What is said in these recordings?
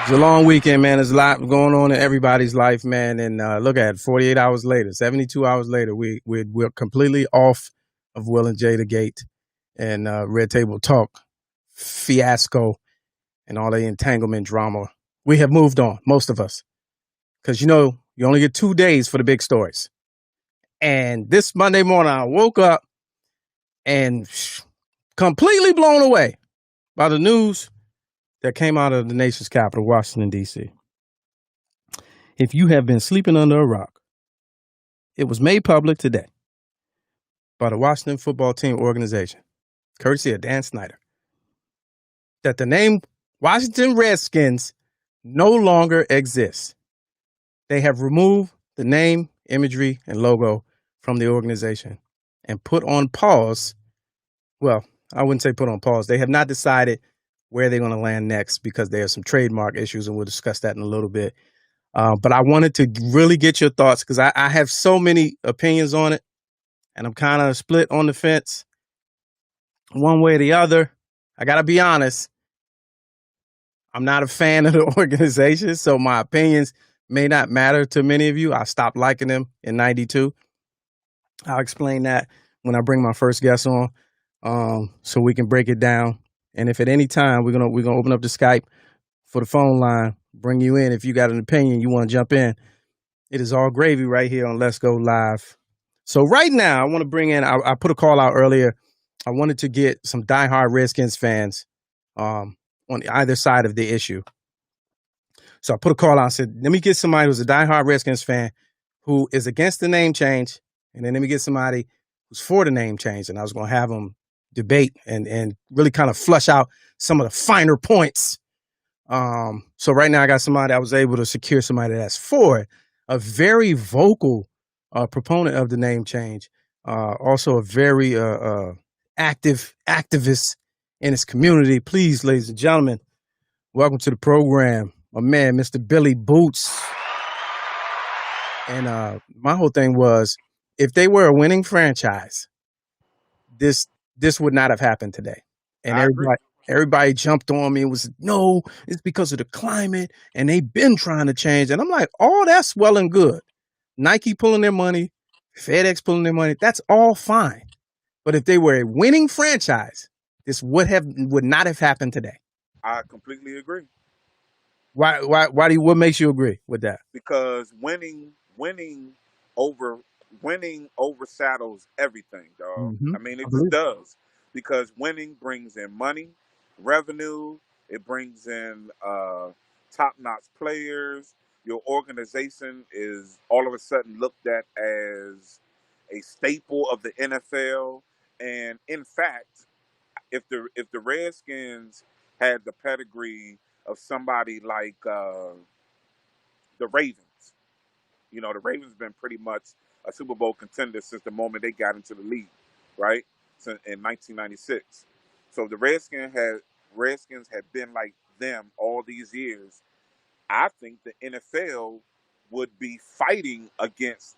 It's a long weekend, man. There's a lot going on in everybody's life, man. And look at it, 48 hours later, 72 hours later, we're completely off of Will and Jada Gate and Red Table Talk fiasco and all the entanglement drama. We have moved on, most of us, because you only get 2 days for the big stories. And this Monday morning, I woke up and completely blown away by the news that came out of the nation's capital, Washington, D.C. If you have been sleeping under a rock, it was made public today by the Washington Football Team organization, courtesy of Dan Snyder, that the name Washington Redskins no longer exists. They have removed the name, imagery, and logo from the organization and put on pause. Well, I wouldn't say put on pause. They have not decided where they're going to land next because there are some trademark issues, and we'll discuss that in a little bit. But I wanted to really get your thoughts because I have so many opinions on it, and I'm kind of split on the fence one way or the other. I got to be honest. I'm not a fan of the organization, so my opinions may not matter to many of you. I stopped liking them in 92. I'll explain that when I bring my first guest on, so we can break it down. And if at any time we're gonna open up the Skype for the phone line, bring you in. If you got an opinion, you want to jump in, it is all gravy right here on Let's Go Live. So right now, I want to bring in. I put a call out earlier. I wanted to get some diehard Redskins fans on either side of the issue. So I put a call out and said, let me get somebody who's a diehard Redskins fan who is against the name change, and then let me get somebody who's for the name change. And I was going to have them debate and really kind of flush out some of the finer points. So right now I got somebody, I was able to secure somebody that's for it, a very vocal proponent of the name change, also a very activist in his community. Please, ladies and gentlemen, welcome to the program, my man, Mr. Billy Boots. And my whole thing was, if they were a winning franchise, this would not have happened today. And everybody jumped on me and was, no, it's because of the climate and they've been trying to change. And I'm like, oh, that's well and good. Nike pulling their money, FedEx pulling their money, that's all fine. But if they were a winning franchise, this would not have happened today. I completely agree. Why what makes you agree with that? Because over winning overshadows everything, dog. Mm-hmm. I mean, it just does. Because winning brings in money, revenue. It brings in top-notch players. Your organization is all of a sudden looked at as a staple of the NFL. And in fact, if the Redskins had the pedigree of somebody like the Ravens, the Ravens been pretty much a Super Bowl contender since the moment they got into the league, right? In 1996. So if the Redskins had been like them all these years, I think the NFL would be fighting against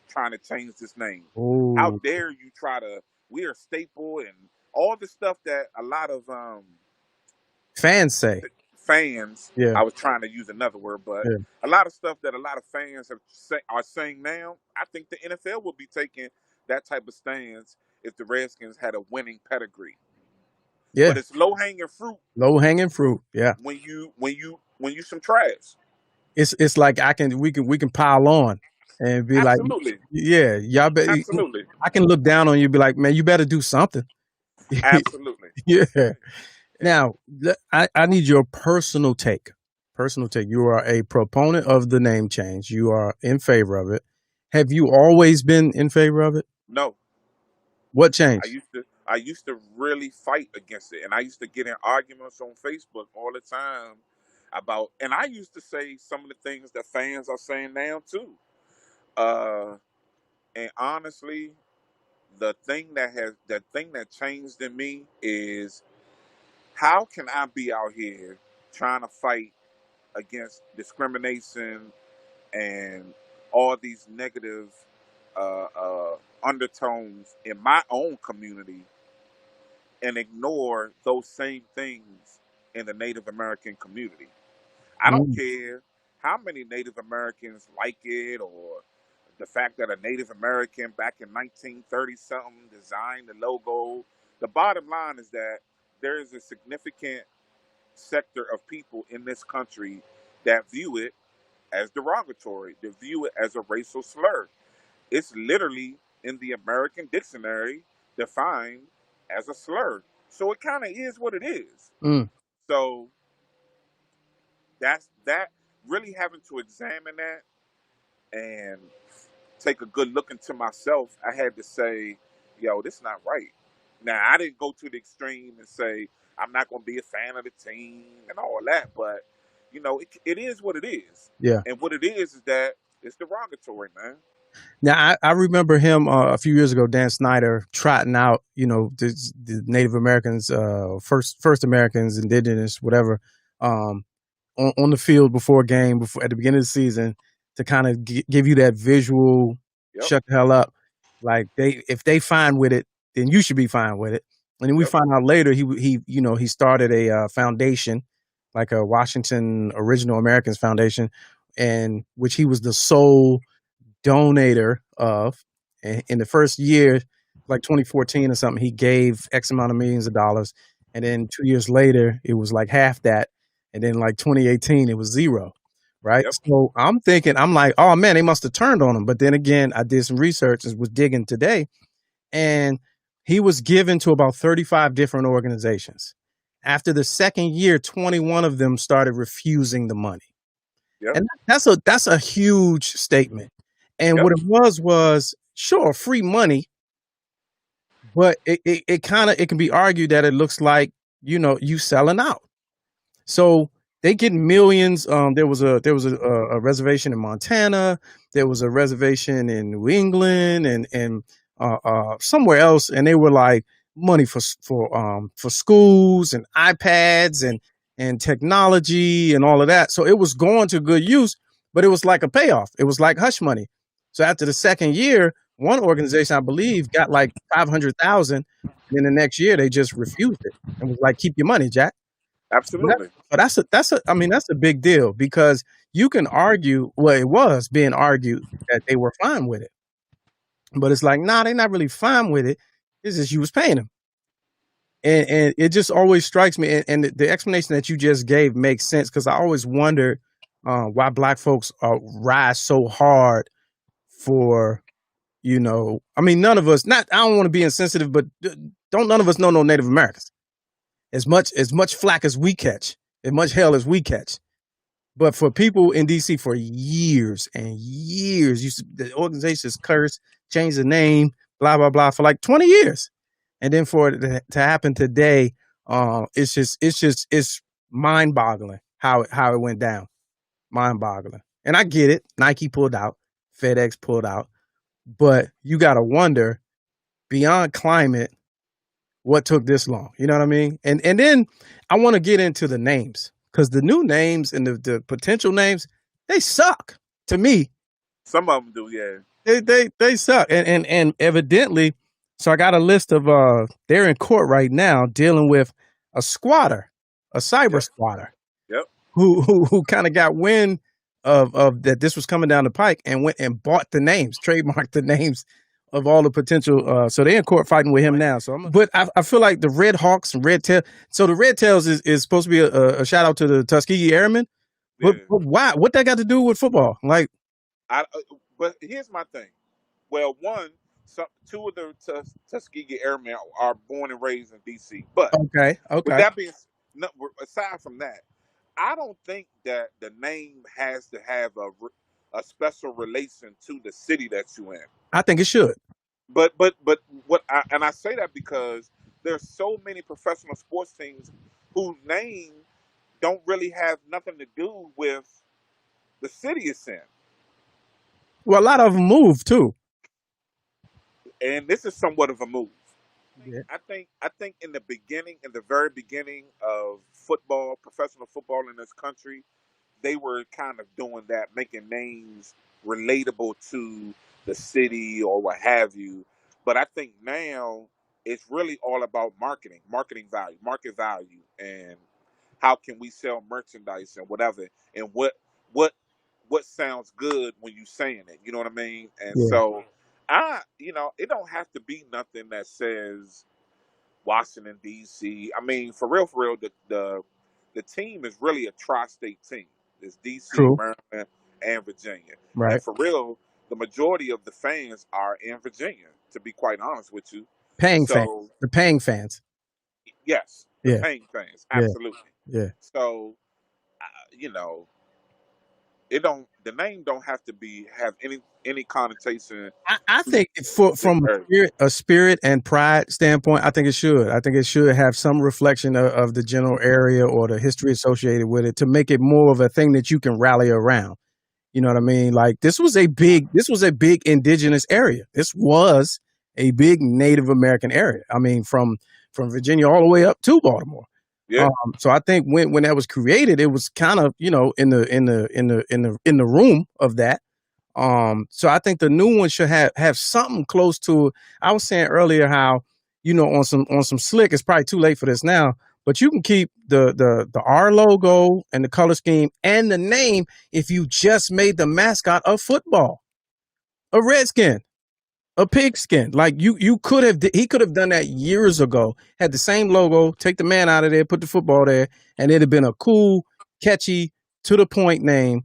trying to change this name. Ooh. How dare you try to? We're a staple and all the stuff that a lot of fans say. I was trying to use another word, but a lot of stuff that a lot of fans are saying now, I think the NFL would be taking that type of stance if the Redskins had a winning pedigree. Yeah. But it's low hanging fruit. Yeah. When you some trash. It's like we can pile on and be Absolutely. like, yeah, y'all Absolutely. I can look down on you and be like, man, you better do something. Absolutely. Yeah. Now, I need your personal take. You are a proponent of the name change. You are in favor of it. Have you always been in favor of it? No. What changed? I used to really fight against it, and I used to get in arguments on Facebook all the time and I used to say some of the things that fans are saying now too. And honestly, the thing that changed in me is, how can I be out here trying to fight against discrimination and all these negative undertones in my own community and ignore those same things in the Native American community? I don't Mm. care how many Native Americans like it, or the fact that a Native American back in 1930 something designed the logo. The bottom line is that there is a significant sector of people in this country that view it as derogatory, that view it as a racial slur. It's literally in the American dictionary defined as a slur. So it kind of is what it is. Mm. So that really having to examine that and take a good look into myself, I had to say, yo, this is not right. Now, I didn't go to the extreme and say, I'm not going to be a fan of the team and all that, but, it is what it is. Yeah. And what it is that it's derogatory, man. Now I remember him a few years ago, Dan Snyder trotting out, the Native Americans, first Americans, indigenous, whatever, um, on the field before a game, before at the beginning of the season, to kind of give you that visual, Yep, shut the hell up. Like if they fine with it, then you should be fine with it. And then we yep, find out later he started a foundation, like a Washington Original Americans Foundation, and which he was the sole donator of. In the first year, like 2014 or something, he gave X amount of millions of dollars. And then 2 years later, it was like half that. And then like 2018, it was zero. Right. yep, So I'm thinking, I'm like, oh man, they must have turned on him. But then again, I did some research and was digging today. And he was given to about 35 different organizations. After the second year, 21 of them started refusing the money. yep, And that's a huge statement. And yep. what it was sure free money, but it kind of it can be argued that it looks like you selling out. So they get millions. There was a reservation in Montana. There was a reservation in New England and somewhere else, and they were like money for schools and iPads and technology and all of that. So it was going to good use, but it was like a payoff. It was like hush money. So after the second year, one organization I believe got like 500,000. Then the next year they just refused it and was like, "Keep your money, Jack." That, Absolutely. but I mean that's a big deal because you can argue, well, it was being argued that they were fine with it, but it's like, nah, they're not really fine with it. It's just you was paying them, and it just always strikes me, and the explanation that you just gave makes sense because I always wondered why black folks rise so hard for I mean, none of us. Not I don't want to be insensitive, but don't none of us know no Native Americans as much flack as we catch, as much hell as we catch. But for people in DC for years and years, the organizations curse, change the name, blah blah blah for like 20 years, and then for it to happen today, it's mind boggling how it went down, mind boggling. And I get it. Nike pulled out, FedEx pulled out, but you got to wonder beyond climate what took this long. You know what I mean? And then I want to get into the names because the new names and the potential names they suck to me. Some of them do, yeah. They suck and evidently. So I got a list of they're in court right now dealing with a squatter, a cyber Yep, squatter yep. who kind of got wind of that this was coming down the pike and went and bought the names, trademarked the names of all the potential. So they're in court fighting with him now. But I feel like the Red Hawks and Red Tail. So the Red Tails is supposed to be a shout out to the Tuskegee Airmen. But, Yeah. but why? What that got to do with football? Like, But here's my thing. Well, two of the Tuskegee Airmen are born and raised in D.C. But okay, with okay. that being no, aside from that, I don't think that the name has to have a special relation to the city that you in. I think it should. But I say that because there's so many professional sports teams whose name don't really have nothing to do with the city it's in. Well, a lot of them move too. And this is somewhat of a move. Yeah. I think in the beginning, in the very beginning of football, professional football in this country, they were kind of doing that, making names relatable to the city or what have you. But I think now it's really all about marketing value, market value, and how can we sell merchandise and whatever, and what what sounds good when you saying it. You know what I mean? And Yeah. so it don't have to be nothing that says Washington D.C. I mean, for real, the team is really a tri-state team. It's D.C., True. Maryland, and Virginia. And Right. for real, the majority of the fans are in Virginia. To be quite honest with you, Paying fans. so The paying fans. yes, the Yeah. paying fans, Yeah. absolutely. Yeah. So you know, it don't the name don't have to have any connotation I to think for this from area. a spirit and pride standpoint, I think it should. I think it should have some reflection of the general area or the history associated with it to make it more of a thing that you can rally around. You know what I mean? Like this was a big indigenous area. This was a big Native American area. I mean, from Virginia all the way up to Baltimore. Yeah, So I think when that was created, it was kind of in the room of that. So I think the new one should have something close to. I was saying earlier how on some slick. It's probably too late for this now, but you can keep the R logo and the color scheme and the name if you just made the mascot of football, a redskin, a pigskin. Like you could have he could have done that years ago. Had the same logo, take the man out of there, put the football there, and it'd have been a cool, catchy, to the point name.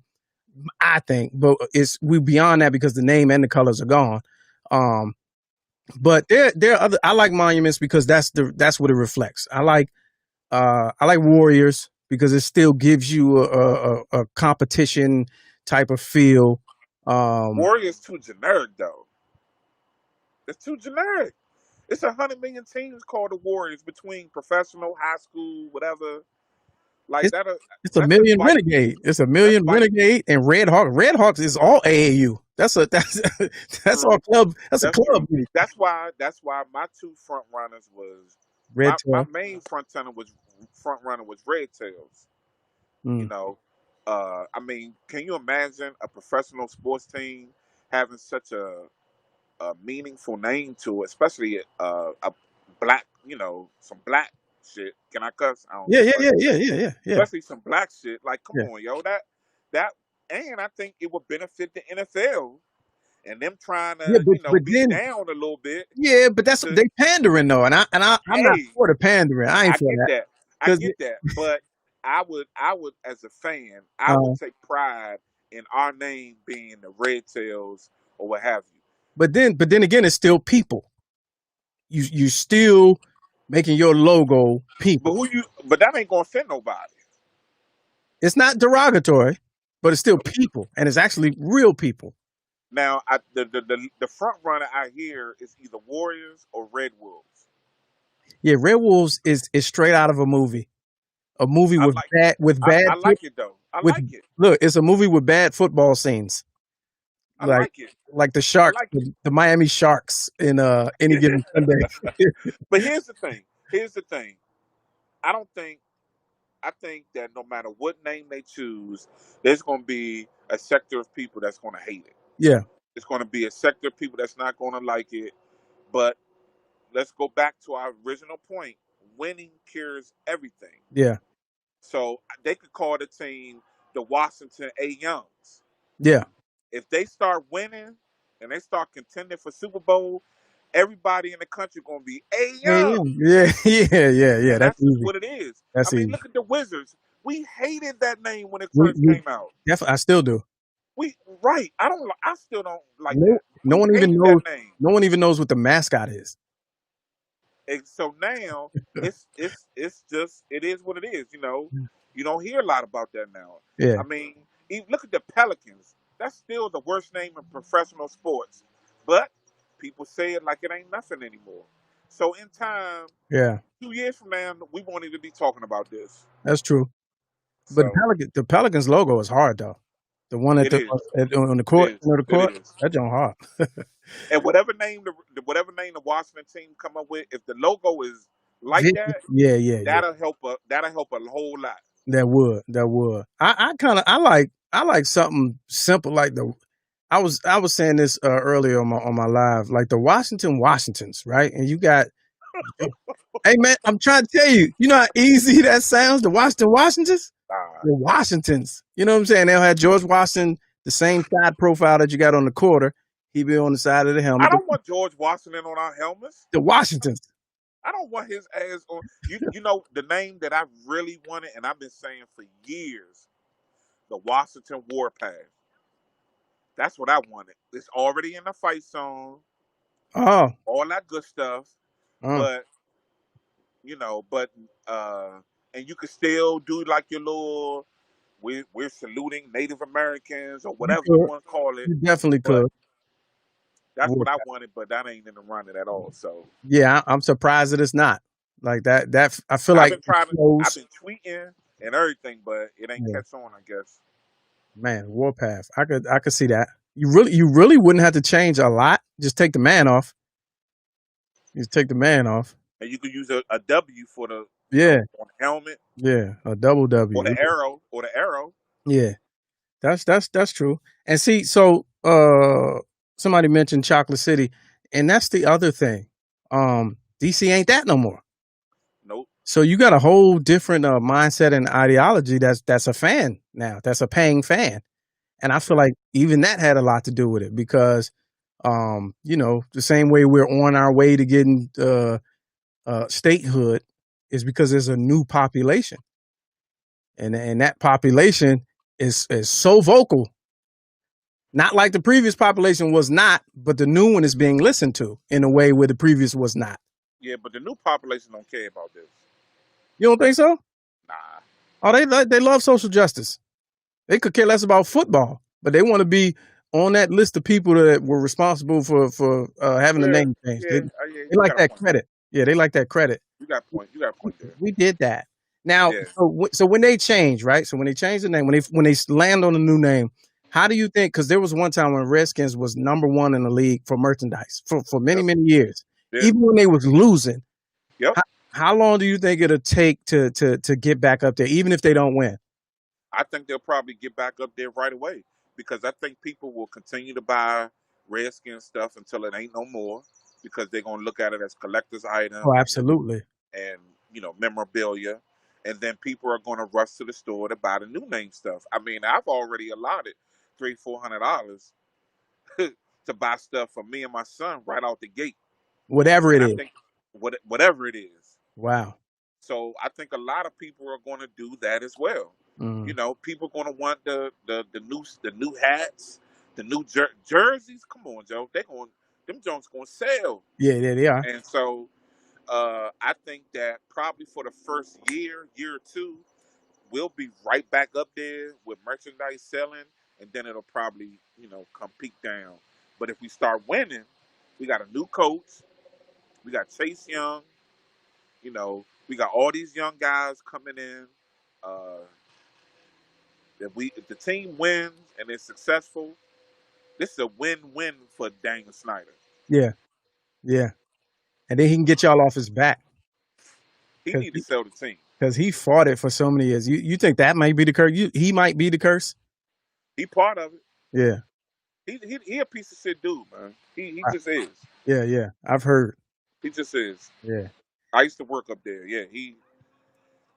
I think, but we beyond that because the name and the colors are gone. Um, but there are other. I like monuments because that's what it reflects. I like warriors because it still gives you a competition type of feel. Warriors too generic though. It's too generic. It's 100 million teams called the Warriors between professional, high school, whatever. Like It's that. it's a That's million invite. renegade. It's a That's million invite. renegade and red hawk. Red hawks is all AAU. That's all True. club. That's a That's club. true. That's why my two front runners was Red my tail. main front runner was Red Tails. You Mm. know, I mean, can you imagine a professional sports team having such a meaningful name to it, especially a black, some black shit. Can I cuss? I don't Yeah, know, yeah, but yeah, yeah, yeah, yeah, yeah, especially some black shit. Like, come yeah. on, yo, that, and I think it would benefit the NFL and them trying Yeah, to, but be then down a little bit. yeah, but that's To they pandering though, and I'm not hey, for the pandering. I ain't I for get that that, I because get that, but I would as a fan, I would uh, take pride in our name being the Red Tails or what have you. but then again, it's still people. You still making your logo But people. but that ain't gonna offend nobody. It's not derogatory, but it's still people, and it's actually real people. Now, the front runner I hear is either Warriors or Red Wolves. Yeah, Red Wolves is straight out of a movie I with like bad I like it though. I with like it. look. It's a movie with bad football scenes, I like like it. like the I Sharks, like the Miami Sharks in any given it. Sunday. But here's the thing. Here's the thing. I don't think I think that no matter what name they choose, there's going to be a sector of people that's going to hate it. Yeah, There's going to be a sector of people that's not going to like it. But let's go back to our original point. Winning cures everything. yeah, So they could call the team the Washington A. Youngs. yeah. If they start winning and they start contending for Super Bowl, everybody in the country gonna be A. Yeah, Young, yeah, yeah, yeah, yeah. and That's that's just easy. what it is. I That's mean, easy. look at the Wizards. We hated that name when it first We came out. definitely. I still do. We right. I don't. I still don't like No, that. no We one even hated knows. that name. No one even knows what the mascot is. And so now it's just it is what it is. You don't hear a lot about that now. Yeah, I mean, look at the Pelicans. That's still the worst name in professional sports, but people say it like it ain't nothing anymore. So in time, yeah. 2 years from now, we won't even be talking about this. That's true. But So The Pelicans logo is hard though. The one it is. on the It court, is. the It court, is. that's on hard. And whatever name the Washington team come up with, if the logo is like that, Yeah, yeah, yeah. that'll help a whole lot. That would. I like something simple like the. I was saying this earlier on my live, like the Washingtons, right? And you got Hey man, I'm trying to tell you. You know how easy that sounds. The Washingtons. Nah, The Washingtons. You know what I'm saying? They'll have George Washington, the same side profile that you got on the quarter. He be on the side of the I helmet. don't want George Washington on our helmets. The Washingtons. I don't want his ass on. You know the name that I really wanted, and I've been saying for years, the Washington Warpath. That's what I wanted. It's already in the fight song, Oh, all that good stuff. oh. But but uh, and you could still do like your little. We're saluting Native Americans or You whatever you could. want to call it. You definitely But could. that's what I wanted. But that ain't in the running at all. So Yeah, I'm surprised that it's not like that. That I feel I've like been it trying. I've shows. been tweeting and everything, but it ain't Yeah, catch on. I guess. man, Warpath. I could see that. You really wouldn't have to change a lot. Just take the man off. Just take the man off. And you could use a W for the Yeah, on the helmet yeah, a double or W. the arrow. Yeah, that's true. And see, so somebody mentioned Chocolate City, and that's the other thing. DC ain't that no more. Nope. So you got a whole different mindset and ideology. That's a fan now. That's a paying fan, and I feel Yeah. like even that had a lot to do with it because, the same way we're on our way to getting statehood is because there's a new population, and that population is so vocal. Not like the previous population was not, but the new one is being listened to in a way where the previous was not. Yeah, but the new population don't care about this. You don't think so? Nah. Oh, they love social justice. They could care less about football, but they want to be on that list of people that were responsible for having the Yeah, name changed. yeah, yeah. They You like got a that point. credit. Yeah, they like that credit. You got a point. You got a point there. We did that. Now, Yeah. so when they change, right? So when they change the name, when they land on a new name, how do you think? Because there was one time when Redskins was #1 in the league for merchandise for many Yep. many years, Yeah. even when they was losing. Yep. How long do you think it'll take to get back up there, even if they don't win? I think they'll probably get back up there right away because I think people will continue to buy Redskin stuff until it ain't no more because they're gonna look at it as collector's Oh, items absolutely. and memorabilia, and then people are gonna rush to the store to buy the new name stuff. I mean, I've already allotted $300-400 to buy stuff for me and my son right out the gate, Whatever and it I is. think whatever it is. Wow. So I think a lot of people are going to do that as well. Mm. People going to want the new hats, the new jerseys. Come on, Joe, them Jones going to sell. Yeah, they are. And so I think that probably for the first year or two, we'll be right back up there with merchandise selling, and then it'll probably come peak down. But if we start winning, we got a new coach, we got Chase Young. We got all these young guys coming in. Uh, if the team wins and is successful, this is a win-win for Daniel Snyder. Yeah, yeah. And then he can get y'all off his back He because need to sell the team. he fought it for so many years. You think that might be the curse? He might be the curse. He part of it. Yeah, He a piece of shit dude, man. He I- just is. yeah. I've heard. He just is. Yeah. I used to work up there. Yeah,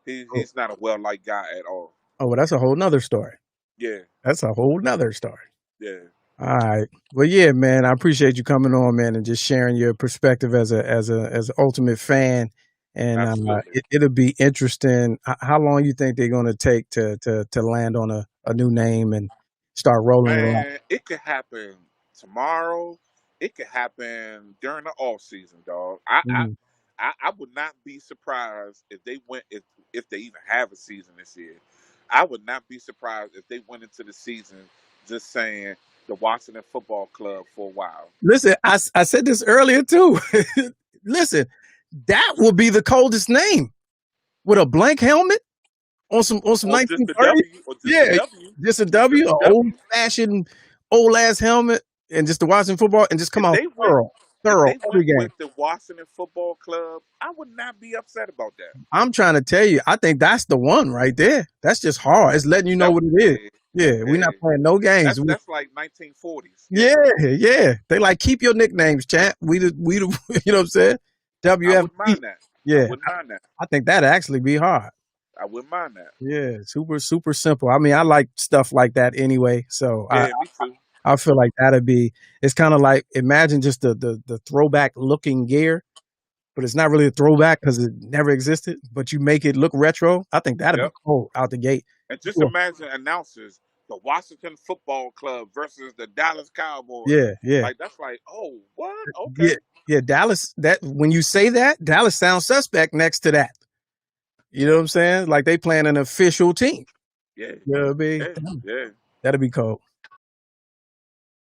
Oh, he's not a well-liked guy at all. well, that's a whole nother story. Yeah, That's a whole nother story. yeah, All right. Well, yeah, man. I appreciate you coming on, man, and just sharing your perspective as an ultimate fan. And absolutely. it'll be interesting. How long you think they're going to take to land on a new name and start rolling it out? Man, it could happen tomorrow. It could happen during the off season, dog. Mm. I would not be surprised if they went if they even have a season this year. I would not be surprised if they went into the season just saying the Washington Football Club for a while. Listen, I said this earlier too. Listen, that will be the coldest name with a blank helmet on some Or just the 1930s. W, or just Yeah, the W. just a Just W, the an old W. fashioned old ass helmet, and just the Washington football, and just come If out they went if thorough they every went game. with the Washington Football Club, I would not be upset about that. I'm trying to tell you, I think that's the one right there. That's just hard. It's letting you know That what it is. Yeah, we're yeah, not playing no games. that's like 1940s. Yeah. They like keep your nicknames, champ. We the you know what I'm saying? I wouldn't WFP. mind that. I Yeah, wouldn't mind that. I think that'd actually be hard. I wouldn't mind that. Yeah, super simple. I mean, I like stuff like that anyway, so Yeah, me too. I feel like that'd be. It's kind of like imagine just the throwback looking gear, but it's not really a throwback because it never existed. But you make it look retro. I think that'd be Yep. cool out the gate. And just Cool. imagine announcers, the Washington Football Club versus the Dallas Cowboys. Yeah. Like that's like, oh, what? Yeah, Okay. yeah. Dallas. That when you say that, Dallas sounds suspect next to that. You know what I'm saying? Like they playing an official team. Yeah. You know what I mean? Yeah. Yeah. That'd be cool.